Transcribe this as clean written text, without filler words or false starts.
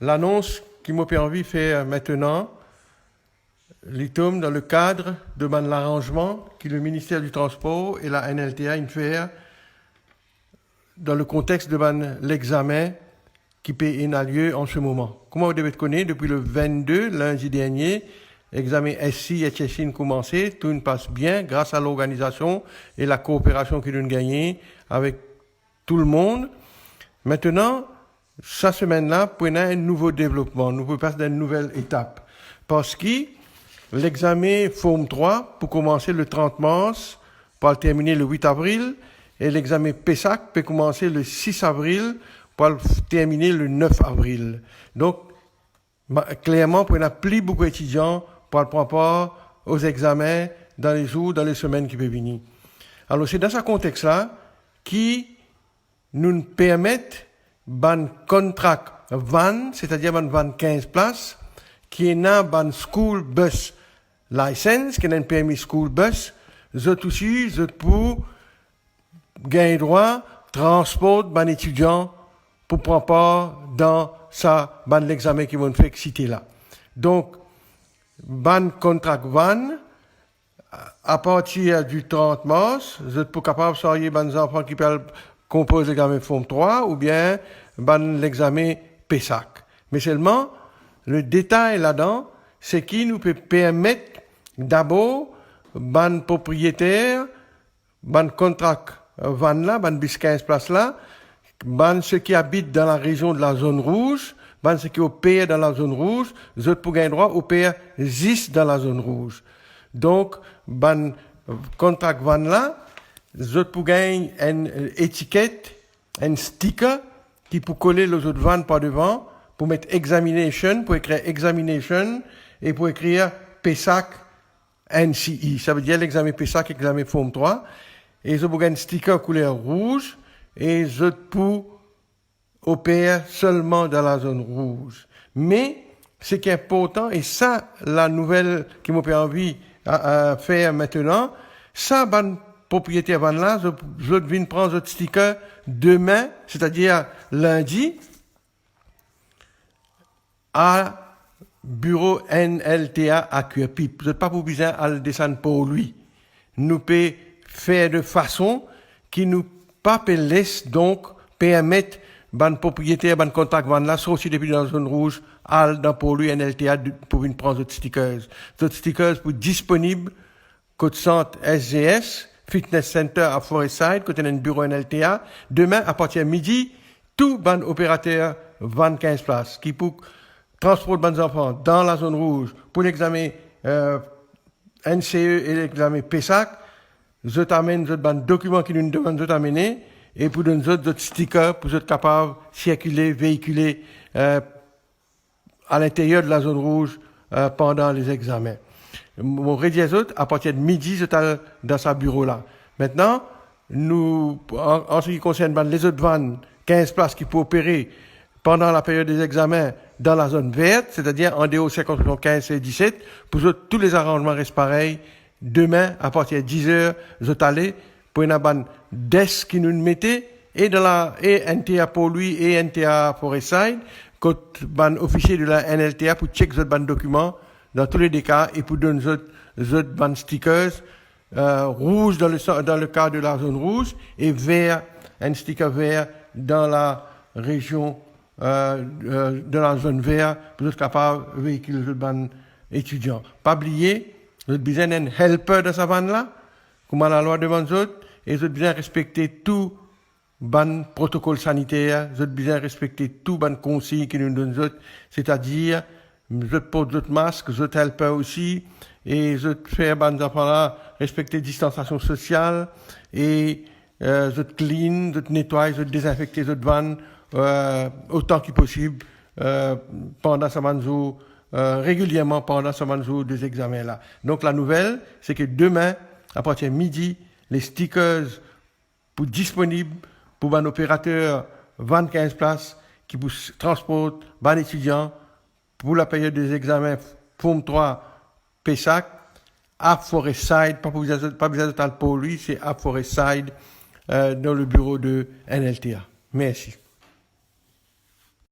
l'annonce qui m'a envie de faire maintenant, l'ITOM dans le cadre de l'arrangement que le ministère du Transport et la NLTA ont fait dans le contexte de l'examen qui a lieu en ce moment. Comme vous devez connaître, depuis le 22, lundi dernier, l'examen SI et HSI a commencé, tout passe bien grâce à l'organisation et la coopération que nous avons gagnée avec tout le monde. Maintenant, cette semaine-là, pour un nouveau développement, nous pouvons passer à une nouvelle étape. Parce que l'examen Forme 3, pour commencer le 30 mars, pour terminer le 8 avril, et l'examen PESAC peut commencer le 6 avril, pour terminer le 9 avril. Donc, clairement, pour n'a plus beaucoup d'étudiants pour prendre part aux examens dans les jours, dans les semaines qui peuvent venir. Alors, c'est dans ce contexte-là qui nous permettent ban contract van, c'est-à-dire ban van 15 places, qui est dans ban school bus license, qui est un permis school bus, zot aussi, zot pour gagner droit, transport ban étudiants pour prendre part dans ça, ban l'examen qui vont faire citer là. Donc, ban contract van, à partir du 30 mars, vous êtes pour capable de sortir ban enfants qui peuvent composer l'examen Forme 3 ou bien ban l'examen PESAC. Mais seulement, le détail là-dedans, c'est qui nous peut permettre d'abord, ban propriétaire, ban contract van là, ban bis 15 places là, ban ceux qui habitent dans la région de la zone rouge, ban ceux qui opèrent dans la zone rouge, les autres pour gagner droit opèrent juste dans la zone rouge. Donc, ban contract van là, les autres pour gagner une étiquette, un sticker, qui pour coller les autres vannes par devant, pour mettre examination, pour écrire examination, et pour écrire PESAC NCI. Ça veut dire l'examen PESAC, examen Forme 3. Et ils ont pour gagner un sticker couleur rouge, et ils ont pour opérer seulement dans la zone rouge. Mais, ce qui est important, et ça, la nouvelle qui m'a envie à faire maintenant, ça, ban propriétaire van là, je viens prendre votre sticker demain, c'est-à-dire lundi, à bureau NLTA à Cuerpip. Vous n'êtes pas pour besoin à le descendre pour lui. Nous pouvons faire de façon qui nous pas laisse donc permettre ban propriétaire, ban contact van là, sortir depuis dans la zone rouge, dans pour lui NLTA pour venir prendre d'autres stickers. D'autres stickers pour disponibles côté centre SGS, Fitness Center à Forestside, côté d'un bureau NLTA. Demain, à partir de midi, tout ban opérateur 25 places, qui pour transport de enfants dans la zone rouge, pour l'examen NCE et l'examen PESAC, je t'amène d'autres documents qui nous demandent de t'amener, et pour donner d'autres stickers, pour être capable de circuler, véhiculer à l'intérieur de la zone rouge pendant les examens. Mon rédier à partir de midi, je suis dans ce bureau-là. Maintenant, nous, en ce qui concerne les autres vannes, 15 places qui peuvent opérer pendant la période des examens dans la zone verte, c'est-à-dire en dehors circonscription 15 et 17, pour tous les arrangements restent pareils. Demain, à partir de 10h, je suis allé pour une ban desk qui nous mettait, et NTA pour lui, et NTA Forestside, côté ban officier de la NLTA pour checker les ban documents, dans tous les cas, et pour donner les autres ban stickers, rouge dans le cas de la zone rouge, et vert, un sticker vert dans la région, de la zone verte, pour être capable de véhiculer les autres ban étudiants. Pas oublier, vous avez besoin d'un helper dans sa vanne-là, comme la loi demande autres, et vous avez besoin de respecter tout ban protocole sanitaire, vous avez besoin de respecter tout ban consigne qui nous donne autres, c'est-à-dire, vous portez d'autres masques, vous êtes helper aussi, et vous faire ban enfants-là respecter distanciation sociale, et vous êtes clean, vous nettoyez, vous désinfectez votre vanne, autant que possible, pendant ce jour, régulièrement pendant ce jour des examens-là. Donc la nouvelle, c'est que demain, à partir de midi, les stickers pour disponibles pour un opérateur 25 places qui vous transporte un étudiant pour la période des examens Forme 3 PESAC à Forestside, pas besoin de pour lui, c'est à Forestside dans le bureau de NLTA. Merci.